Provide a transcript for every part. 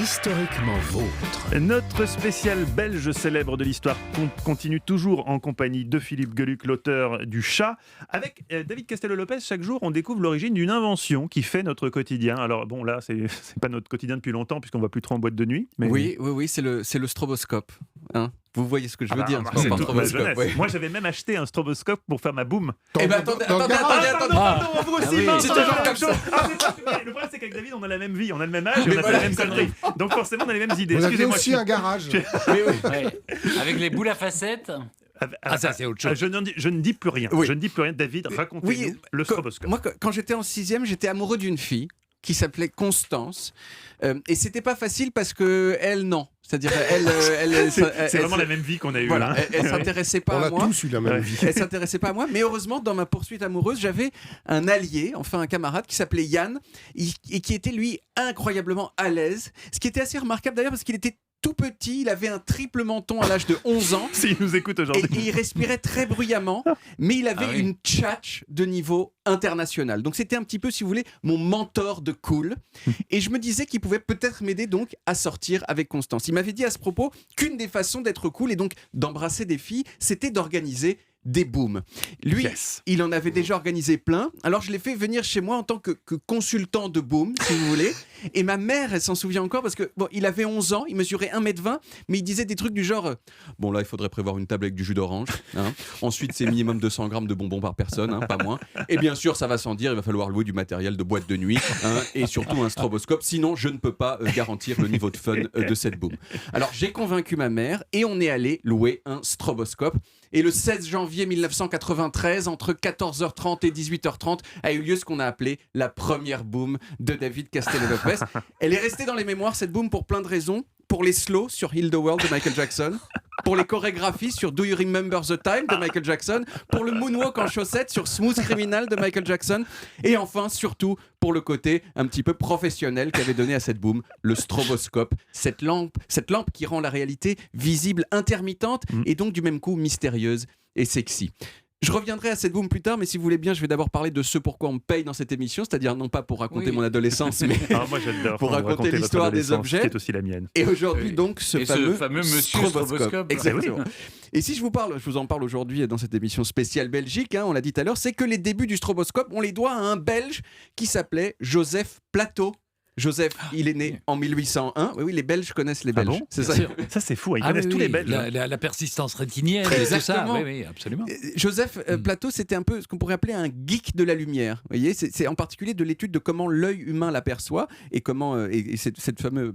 Historiquement vôtre. Notre spécial belge célèbre de l'histoire continue toujours en compagnie de Philippe Geluck, l'auteur du Chat. Avec David Castello-Lopez, chaque jour, on découvre l'origine d'une invention qui fait notre quotidien. Alors bon, là, c'est pas notre quotidien depuis longtemps, puisqu'on va plus trop en boîte de nuit. Mais... Oui, c'est le stroboscope. Hein, vous voyez ce que je veux dire. C'est toute ma jeunesse. Oui. Moi, j'avais même acheté un stroboscope pour faire ma boum. Eh ben attendez, vous aussi, c'est toujours comme ça. Le problème, c'est qu'avec David, on a la même vie, on a le même âge, et on a fait la même connerie. Donc forcément, on a les mêmes idées. Vous avez aussi un garage. Ouais. Avec les boules à facettes. Ça c'est autre chose. Je ne dis plus rien. Oui. Je ne dis plus rien. David, racontez-nous le stroboscope. Moi, quand j'étais en 6e, j'étais amoureux d'une fille qui s'appelait Constance. Et c'était pas facile parce que elle, non. C'est-à-dire, c'est vraiment la même vie qu'on a eue. Voilà, hein. elle s'intéressait pas On à a moi. tous eu la même vie. Elle s'intéressait pas à moi, mais heureusement, dans ma poursuite amoureuse, j'avais un allié, enfin un camarade qui s'appelait Yann, et qui était lui incroyablement à l'aise. Ce qui était assez remarquable d'ailleurs parce qu'il était tout petit, il avait un triple menton à l'âge de 11 ans. S'il nous écoute aujourd'hui. Et il respirait très bruyamment, mais il avait une tchatch de niveau international. Donc c'était un petit peu, si vous voulez, mon mentor de cool. Et je me disais qu'il pouvait peut-être m'aider donc à sortir avec Constance. Il m'avait dit à ce propos qu'une des façons d'être cool et donc d'embrasser des filles, c'était d'organiser des booms. Lui, il en avait déjà organisé plein. Alors je l'ai fait venir chez moi en tant que consultant de boom, si vous voulez. Et ma mère, elle s'en souvient encore parce que bon, il avait 11 ans, il mesurait 1m20, mais il disait des trucs du genre bon là, il faudrait prévoir une table avec du jus d'orange. Hein. Ensuite, c'est minimum 200 grammes de bonbons par personne, hein, pas moins. Et bien sûr, ça va sans dire, il va falloir louer du matériel de boîte de nuit hein, et surtout un stroboscope. Sinon, je ne peux pas garantir le niveau de fun de cette boom. Alors j'ai convaincu ma mère et on est allé louer un stroboscope. Et le 16 janvier 1993, entre 14h30 et 18h30, a eu lieu ce qu'on a appelé la première boom de David Castello-Lopez. Elle est restée dans les mémoires, cette boom, pour plein de raisons. Pour les slows sur Heal the World de Michael Jackson, pour les chorégraphies sur Do You Remember the Time de Michael Jackson, pour le moonwalk en chaussettes sur Smooth Criminal de Michael Jackson, et enfin, surtout, pour le côté un petit peu professionnel qu'avait donné à cette boom, le stroboscope, cette lampe qui rend la réalité visible, intermittente, et donc du même coup mystérieuse et sexy. Je reviendrai à cette boom plus tard, mais si vous voulez bien, je vais d'abord parler de ce pourquoi on me paye dans cette émission, c'est-à-dire non pas pour raconter mon adolescence, mais moi, j'adore pour raconter l'histoire des objets. Qui est aussi la mienne. Et aujourd'hui, donc, ce fameux monsieur stroboscope. Exactement. Et si je vous en parle aujourd'hui dans cette émission spéciale Belgique, hein, on l'a dit tout à l'heure, c'est que les débuts du stroboscope, on les doit à un Belge qui s'appelait Joseph Plateau. Joseph, il est né en 1801. Oui, les Belges connaissent les Belges. Bon, c'est ça. Ça, c'est fou. Ils connaissent tous les Belges. La persistance rétinienne et tout ça. Oui, absolument. Joseph Plateau, c'était un peu ce qu'on pourrait appeler un geek de la lumière. Vous voyez, c'est en particulier de l'étude de comment l'œil humain l'aperçoit et comment et cette fameux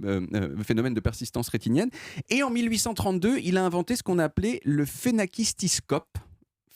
phénomène de persistance rétinienne. Et en 1832, il a inventé ce qu'on a appelé le phénakistiscope.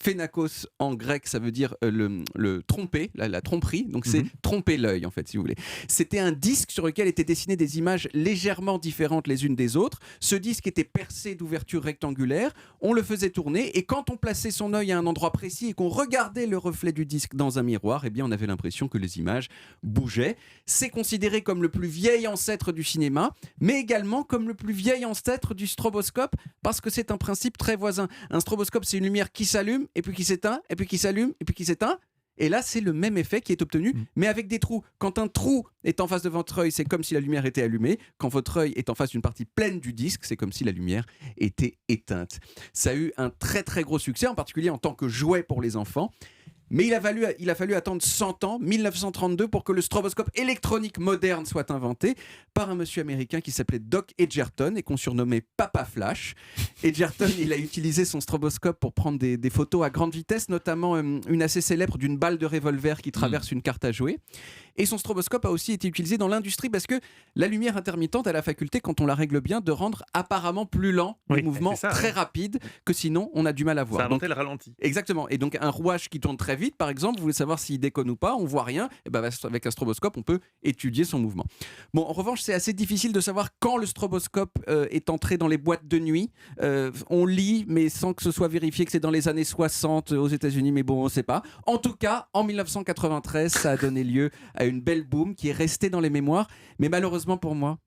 Phénakos en grec, ça veut dire le tromper, la tromperie. Donc c'est tromper l'œil en fait, si vous voulez. C'était un disque sur lequel étaient dessinées des images légèrement différentes les unes des autres. Ce disque était percé d'ouvertures rectangulaires. On le faisait tourner et quand on plaçait son œil à un endroit précis et qu'on regardait le reflet du disque dans un miroir, eh bien on avait l'impression que les images bougeaient. C'est considéré comme le plus vieil ancêtre du cinéma, mais également comme le plus vieil ancêtre du stroboscope parce que c'est un principe très voisin. Un stroboscope, c'est une lumière qui s'allume et puis qui s'éteint, et puis qui s'allume, et puis qui s'éteint. Et là, c'est le même effet qui est obtenu, mais avec des trous. Quand un trou est en face de votre œil, c'est comme si la lumière était allumée. Quand votre œil est en face d'une partie pleine du disque, c'est comme si la lumière était éteinte. Ça a eu un très très gros succès, en particulier en tant que jouet pour les enfants. Mais il a fallu attendre 100 ans, 1932, pour que le stroboscope électronique moderne soit inventé par un monsieur américain qui s'appelait Doc Edgerton et qu'on surnommait Papa Flash. Edgerton, il a utilisé son stroboscope pour prendre des photos à grande vitesse, notamment une assez célèbre d'une balle de revolver qui traverse une carte à jouer. Et son stroboscope a aussi été utilisé dans l'industrie parce que la lumière intermittente a la faculté, quand on la règle bien, de rendre apparemment plus lent les mouvements très rapides que sinon on a du mal à voir. Ça a inventé le ralenti. Exactement. Et donc un rouage qui tourne très vite, par exemple, vous voulez savoir s'il déconne ou pas, on voit rien, et ben avec un stroboscope, on peut étudier son mouvement. Bon, en revanche, c'est assez difficile de savoir quand le stroboscope est entré dans les boîtes de nuit. On lit, mais sans que ce soit vérifié que c'est dans les années 60 aux États-Unis, mais bon, on ne sait pas. En tout cas, en 1993, ça a donné lieu à une belle boom qui est restée dans les mémoires, mais malheureusement pour moi,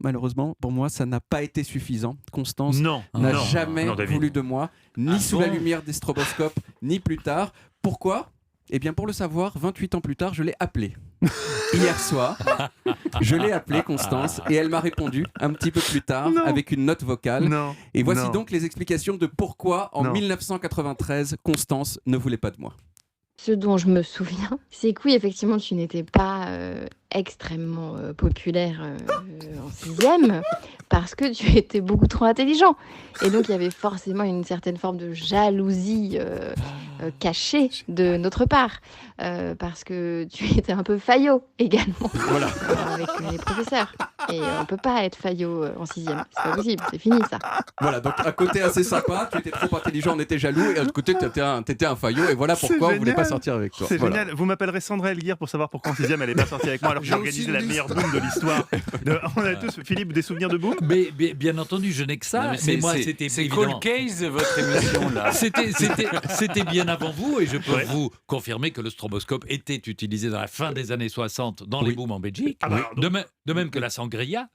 ça n'a pas été suffisant. Constance n'a jamais voulu de moi, ni sous la lumière des stroboscopes, ni plus tard. Pourquoi ? Eh bien, pour le savoir, 28 ans plus tard, je l'ai appelé. Hier soir, je l'ai appelée Constance et elle m'a répondu un petit peu plus tard avec une note vocale. Non. Et voici Non. donc les explications de pourquoi en 1993 Constance ne voulait pas de moi. Ce dont je me souviens, c'est que oui, effectivement, tu n'étais pas extrêmement populaire en 6e parce que tu étais beaucoup trop intelligent. Et donc, il y avait forcément une certaine forme de jalousie cachée de notre part parce que tu étais un peu faillot également avec les professeurs. Et on peut pas être faillot en 6e. C'est pas possible, c'est fini ça. Voilà, donc un côté assez sympa, tu étais trop intelligent, on était jaloux, et de l'autre côté, t'étais un faillot, et voilà pourquoi on voulait pas sortir avec toi. C'est Voilà. génial. Vous m'appellerez Sandra Elguir pour savoir pourquoi en 6e elle n'est pas sortie avec moi alors que j'ai J'ai organisé aussi la une meilleure boum de l'histoire. On a tous, Philippe, des souvenirs de boum? Mais bien entendu, je n'ai que ça. Non, mais moi, c'était C'est évidemment. Cold Case, votre émission, là. C'était bien avant vous, et je peux Ouais. vous confirmer que le stroboscope était utilisé dans la fin des années 60 dans les booms en Belgique. Ah bah alors, donc- De même que la sangria,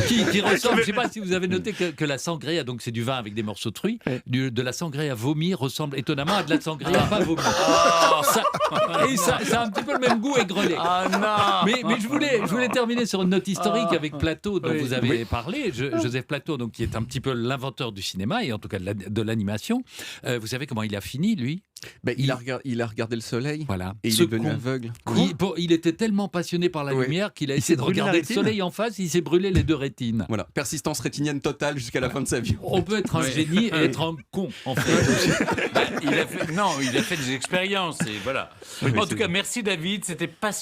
qui ressemble, je ne sais pas si vous avez noté que la sangria, donc c'est du vin avec des morceaux de fruits, de la sangria vomi ressemble étonnamment à de la sangria pas vomi. Ça a un petit peu le même goût aigrelé. Ah non. Mais je voulais terminer sur une note historique avec Plateau dont vous avez parlé. Joseph Plateau, donc, qui est un petit peu l'inventeur du cinéma et en tout cas de l'animation. Vous savez comment il a fini, lui? Il a regardé le soleil, Voilà. et il Ce est devenu con. aveugle. Il était tellement passionné par la Oui. lumière qu'il a Il s'est essayé de brûlé la regarder le rétine soleil en face, il s'est brûlé les 2 rétines. Voilà, persistance rétinienne totale jusqu'à la fin de sa vie. On peut être un génie et être un con, en fait. Il a fait des expériences, et voilà. En tout cas, merci David, c'était passionnant.